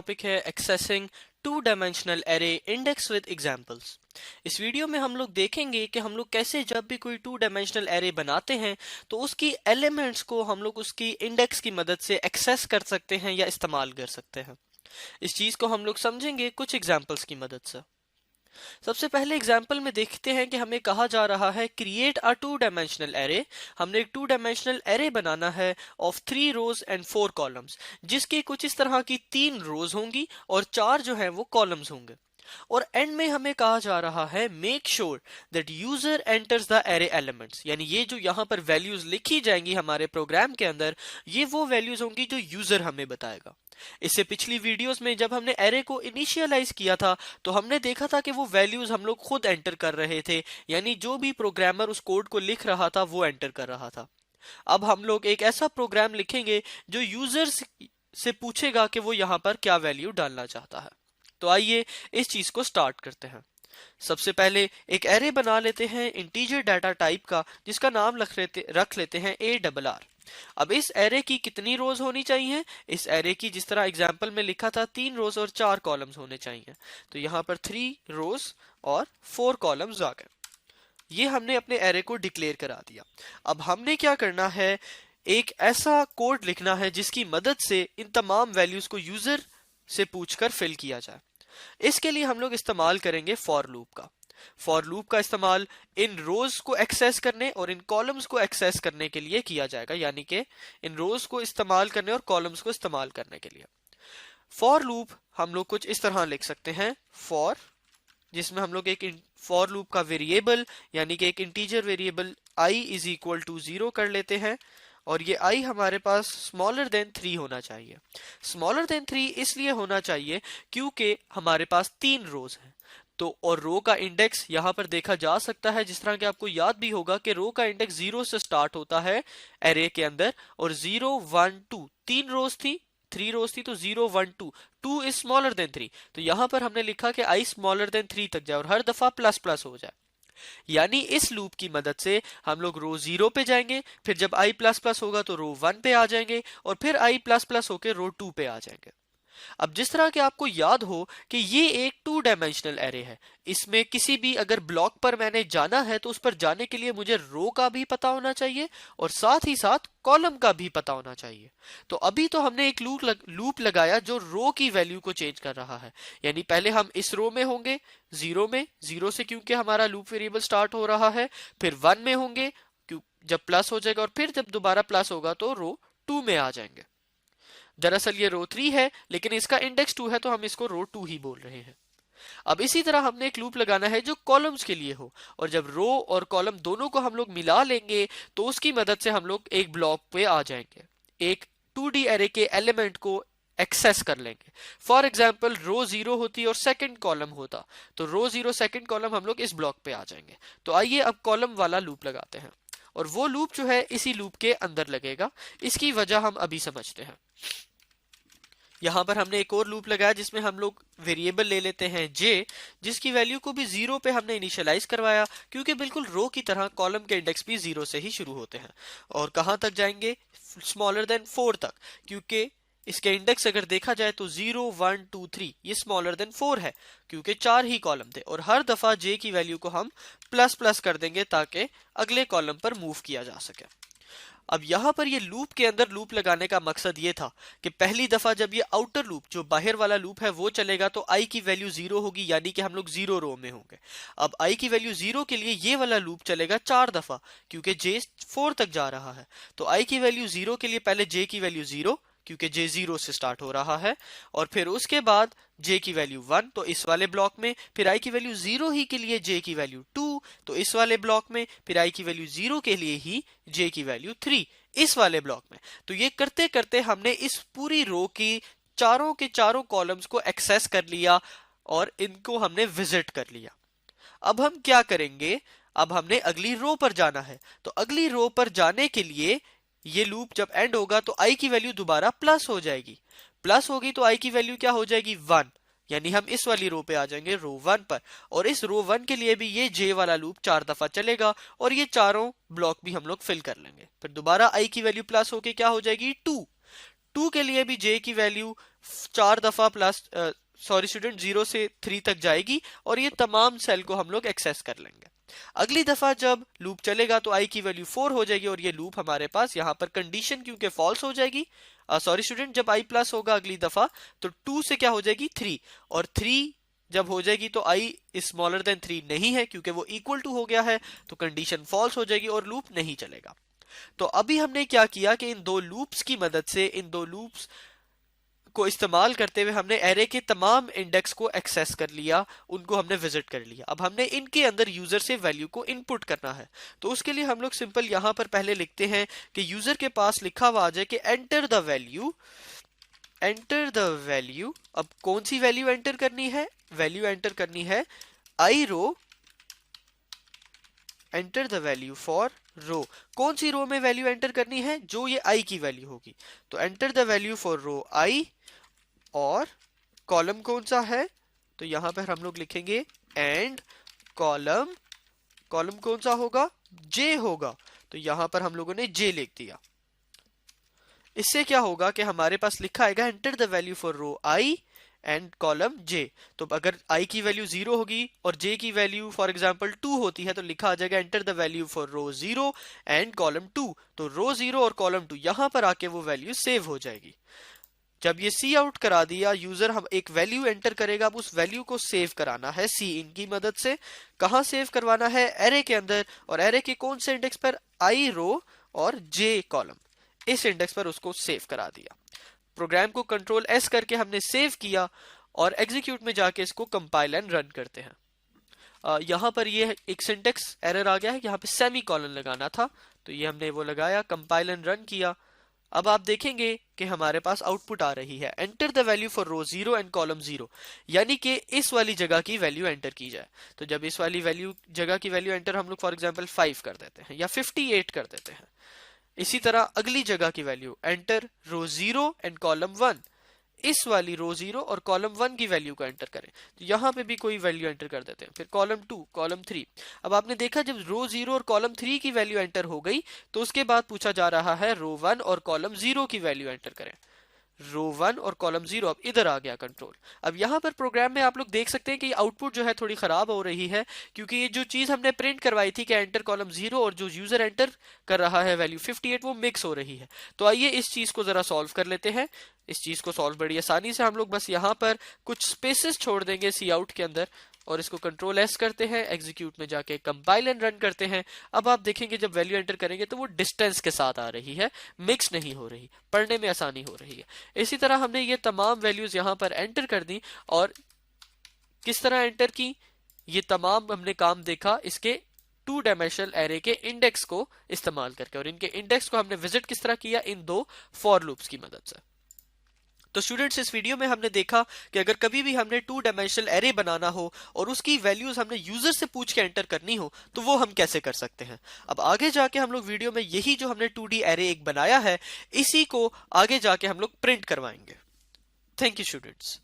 Topic है accessing two dimensional array index with examples. इस video में हम लोग देखेंगे कि हम लोग कैसे जब भी कोई टू डायमेंशनल एरे बनाते हैं तो उसकी एलिमेंट्स को हम लोग उसकी इंडेक्स की मदद से एक्सेस कर सकते हैं या इस्तेमाल कर सकते हैं। इस चीज को हम लोग समझेंगे कुछ एग्जांपल्स की मदद से। सबसे पहले एग्जाम्पल में देखते हैं कि हमें कहा जा रहा है create a two dimensional array. हमने एक टू डायमेंशनल एरे बनाना है ऑफ 3 रोज एंड 4 कॉलम्स, जिसकी कुछ इस तरह की 3 रोज होंगी और 4 जो है वो कॉलम्स होंगे। और एंड में हमें कहा जा रहा है make sure that user enters the array elements, यानी ये जो यहाँ पर वैल्यूज लिखी जाएंगी हमारे प्रोग्राम के अंदर, ये वो वैल्यूज होंगी जो यूजर हमें बताएगा। इससे पिछली वीडियोस में जब हमने एरे को इनिशियलाइज किया था तो हमने देखा था कि वो वैल्यूज हम लोग खुद एंटर कर रहे थे, यानी जो भी प्रोग्रामर उस कोड को लिख रहा था वो एंटर कर रहा था। अब हम लोग एक ऐसा प्रोग्राम लिखेंगे जो यूजर से पूछेगा कि वो यहाँ पर क्या वैल्यू डालना चाहता है। तो आइए इस चीज को स्टार्ट करते हैं। सबसे पहले एक एरे बना लेते हैं इंटीजर डाटा टाइप का, जिसका नाम रख लेते हैं ARR। अब इस एरे की कितनी रोज होनी चाहिए? इस एरे की जिस तरह एग्जाम्पल में लिखा था 3 रोज और 4 कॉलम्स होने चाहिए, तो यहाँ पर 3 रोज और 4 कॉलम्स आ गए। ये हमने अपने एरे को डिक्लेयर करा दिया। अब हमने क्या करना है, एक ऐसा कोड लिखना है जिसकी मदद से इन तमाम वैल्यूज को यूजर से पूछकर फिल किया जाए। इसके लिए हम लोग इस्तेमाल करेंगे फॉर लूप का। फॉर लूप का इस्तेमाल इन रोज को एक्सेस करने और इन कॉलम्स को एक्सेस करने के लिए किया जाएगा, यानी कि इन रोज को इस्तेमाल करने और कॉलम्स को इस्तेमाल करने के लिए। फॉर लूप हम लोग कुछ इस तरह लिख सकते हैं, फॉर, जिसमें हम लोग एक फॉर लूप का वेरिएबल यानी कि एक integer variable i is equal to 0 कर लेते हैं, और ये i हमारे पास स्मॉलर देन 3 होना चाहिए। स्मॉलर देन 3 इसलिए होना चाहिए क्योंकि हमारे पास 3 रोज हैं, तो और रो का इंडेक्स यहाँ पर देखा जा सकता है, जिस तरह कि आपको याद भी होगा कि रो का इंडेक्स 0 से स्टार्ट होता है एरे के अंदर, और 0 1 2 3 रोज थी, 3 रोज थी, तो 0 1 2 2 इज स्मॉलर देन 3। तो यहाँ पर हमने लिखा कि i स्मॉलर देन 3 तक जाए और हर दफा प्लस प्लस हो जाए। यानी इस लूप की मदद से हम लोग रो 0 पे जाएंगे, फिर जब i प्लस प्लस होगा तो रो 1 पे आ जाएंगे, और फिर i प्लस प्लस होकर रो 2 पे आ जाएंगे। अब जिस तरह कि आपको याद हो कि ये एक टू डायमेंशनल एरे है, इसमें किसी भी अगर ब्लॉक पर मैंने जाना है तो उस पर जाने के लिए मुझे रो का भी पता होना चाहिए और साथ ही साथ कॉलम का भी पता होना चाहिए। तो अभी तो हमने एक लूप लगाया जो रो की वैल्यू को चेंज कर रहा है, यानी पहले हम इस रो में होंगे 0 में, 0 से क्योंकि हमारा लूप वेरिएबल स्टार्ट हो रहा है, फिर 1 में होंगे जब प्लस हो जाएगा, और फिर जब दोबारा प्लस होगा तो रो 2 में आ जाएंगे। दरअसल ये रो 3 है लेकिन इसका इंडेक्स 2 है, तो हम इसको रो 2 ही बोल रहे हैं। अब इसी तरह हमने एक लूप लगाना है जो कॉलम्स के लिए हो, और जब रो और कॉलम दोनों को हम लोग मिला लेंगे तो उसकी मदद से हम लोग एक ब्लॉक पे आ जाएंगे, एक 2D एरे के एलिमेंट को एक्सेस कर लेंगे। फॉर एग्जाम्पल रो 0 होती और सेकंड कॉलम होता, तो रो 0 सेकंड कॉलम हम लोग इस ब्लॉक पे आ जाएंगे। तो आइए अब कॉलम वाला लूप लगाते हैं, और वो लूप जो है इसी लूप के अंदर लगेगा। इसकी वजह हम अभी समझते हैं। यहाँ पर हमने एक और लूप लगाया जिसमें हम लोग वेरिएबल ले लेते हैं j, जिसकी वैल्यू को भी 0 पे हमने इनिशियलाइज करवाया, क्योंकि बिल्कुल रो की तरह कॉलम के इंडेक्स भी 0 से ही शुरू होते हैं। और कहाँ तक जाएंगे? स्मॉलर देन 4 तक, क्योंकि इसके इंडेक्स अगर देखा जाए तो 0 1 2 3 ये स्मॉलर देन 4 है, क्योंकि 4 ही कॉलम थे, और हर दफा j की वैल्यू को हम प्लस प्लस कर देंगे ताकि अगले कॉलम पर मूव किया जा सके। अब यहाँ पर ये लूप के अंदर लूप लगाने का मकसद ये था कि पहली दफा जब ये आउटर लूप, जो बाहर वाला लूप है, वो चलेगा तो i की वैल्यू 0 होगी, यानी कि हम लोग 0 रो में होंगे। अब i की वैल्यू 0 के लिए ये वाला लूप चलेगा 4 दफा, क्योंकि j 4 तक जा रहा है। तो i की वैल्यू 0 के लिए पहले j की वैल्यू 0, क्योंकि j 0 से स्टार्ट हो रहा है, और फिर उसके बाद j की वैल्यू 1 तो इस वाले ब्लॉक में, फिर i की वैल्यू 0 ही के लिए j की वैल्यू 2 तो इस वाले ब्लॉक में, फिर i की वैल्यू 0 के लिए ही j की वैल्यू 3 इस वाले ब्लॉक में। तो ये करते करते हमने इस पूरी रो की चारों के चारों कॉलम्स को एक्सेस कर लिया और इनको हमने विजिट कर लिया। अब हम क्या करेंगे? अब हमने अगली रो पर जाना है, तो अगली रो पर जाने के लिए ये लूप जब एंड होगा तो i की वैल्यू दोबारा प्लस हो जाएगी, प्लस होगी तो i की वैल्यू क्या हो जाएगी? 1, यानी हम इस वाली रो पे आ जाएंगे, रो 1 पर, और इस रो 1 के लिए भी ये j वाला लूप 4 दफा चलेगा और ये चारों ब्लॉक भी हम लोग फिल कर लेंगे। फिर दोबारा i की वैल्यू प्लस होके क्या हो जाएगी? 2, 2 के लिए भी j की वैल्यू 4 दफा प्लस सॉरी स्टूडेंट 0 से 3 तक जाएगी और ये तमाम सेल को हम लोग एक्सेस कर लेंगे। अगली दफा जब लूप चलेगा तो i की वैल्यू 4 हो जाएगी और ये लूप हमारे पास यहाँ पर कंडीशन क्योंकि फॉल्स हो जाएगी, सॉरी स्टूडेंट जब i प्लस होगा अगली दफा तो 2 से क्या हो जाएगी 3, और 3 जब हो जाएगी तो i स्मॉलर देन 3 नहीं है क्योंकि वो इक्वल टू हो गया है, तो कंडीशन फॉल्स हो जाएगी और लूप नहीं चलेगा। तो अभी हमने क्या किया कि इन दो लूप्स की मदद से, इन दो लूप्स को इस्तेमाल करते हुए हमने एरे के तमाम इंडेक्स को एक्सेस कर लिया, उनको हमने विजिट कर लिया। अब हमने इनके अंदर यूजर से वैल्यू को इनपुट करना है, तो उसके लिए हम लोग सिंपल यहां पर पहले लिखते हैं कि यूजर के पास लिखा हुआ आ जाए कि enter the value, enter the value. अब कौन सी वैल्यू एंटर करनी है? वैल्यू एंटर करनी है आई रो, एंटर द वैल्यू फॉर रो। कौन सी रो में वैल्यू एंटर करनी है? जो ये आई की वैल्यू होगी। तो enter the value for row आई, और कॉलम कौन सा है? तो यहां पर हम लोग लिखेंगे एंड कॉलम, कॉलम कौन सा होगा? जे होगा, तो यहां पर हम लोगों ने जे लिख दिया। इससे क्या होगा कि हमारे पास लिखा आएगा enter the value for row I and column J. तो अगर i की वैल्यू 0 होगी और j की वैल्यू फॉर एग्जांपल 2 होती है तो लिखा आ जाएगा enter the value for row 0 and column 2। तो रो 0 और कॉलम 2 यहां पर आके वो वैल्यू सेव हो जाएगी। जब ये सी आउट करा दिया, यूजर हम एक वैल्यू एंटर करेगा, अब उस वैल्यू को सेव कराना है सी इन की मदद से। कहां सेव करवाना है? एरे के अंदर, और एरे के कौन से इंडेक्स पर? आई रो और जे कॉलम, इस इंडेक्स पर उसको सेव करा दिया। प्रोग्राम को कंट्रोल एस करके हमने सेव किया और एग्जीक्यूट में जाके इसको कंपाइल एंड रन करते हैं। यहां पर ये एक सिंटेक्स एरर आ गया है, यहाँ पे सेमी कॉलन लगाना था, तो ये हमने वो लगाया, कंपाइल एंड रन किया। अब आप देखेंगे कि हमारे पास आउटपुट आ रही है enter the value for row 0 and column 0, यानी कि इस वाली जगह की वैल्यू एंटर की जाए। तो जब इस वाली वैल्यू जगह की वैल्यू एंटर हम लोग फॉर एग्जांपल 5 कर देते हैं या 58 कर देते हैं। इसी तरह अगली जगह की value enter row 0 and column 1, इस वाली रो 0 और कॉलम 1 की वैल्यू को एंटर करें, तो यहां पे भी कोई वैल्यू एंटर कर देते हैं। फिर कॉलम 2, कॉलम 3। अब आपने देखा जब रो 0 और कॉलम 3 की वैल्यू एंटर हो गई तो उसके बाद पूछा जा रहा है रो 1 और कॉलम 0 की वैल्यू एंटर करें। रो 1 और कॉलम 0, अब इधर आ गया कंट्रोल। अब यहाँ पर प्रोग्राम में आप लोग देख सकते हैं कि आउटपुट जो है थोड़ी खराब हो रही है, क्योंकि ये जो चीज हमने प्रिंट करवाई थी कि एंटर कॉलम 0 और जो यूजर एंटर कर रहा है वैल्यू 58, वो मिक्स हो रही है। तो आइए इस चीज को जरा सॉल्व कर लेते हैं। इस चीज को सॉल्व बड़ी आसानी से हम लोग बस यहाँ पर कुछ स्पेसेस छोड़ देंगे सी आउट के अंदर और इसको कंट्रोल एस करते हैं, एग्जीक्यूट में जाके कंपाइल एंड रन करते हैं। अब आप देखेंगे जब वैल्यू एंटर करेंगे तो वो डिस्टेंस के साथ आ रही है, मिक्स नहीं हो रही, पढ़ने में आसानी हो रही है। इसी तरह हमने ये तमाम वैल्यूज यहाँ पर एंटर कर दी, और किस तरह एंटर की, ये तमाम हमने काम देखा इसके 2 डायमेंशनल एरे के इंडेक्स को इस्तेमाल करके, और इनके इंडेक्स को हमने विजिट किस तरह किया? इन 2 फॉर लूप्स की मदद से। तो स्टूडेंट्स, इस वीडियो में हमने देखा कि अगर कभी भी हमने 2 डायमेंशनल एरे बनाना हो और उसकी वैल्यूज हमने यूजर से पूछ के एंटर करनी हो तो वो हम कैसे कर सकते हैं। अब आगे जाके हम लोग वीडियो में यही जो हमने 2D एरे एक बनाया है, इसी को आगे जाके हम लोग प्रिंट करवाएंगे। Thank you students.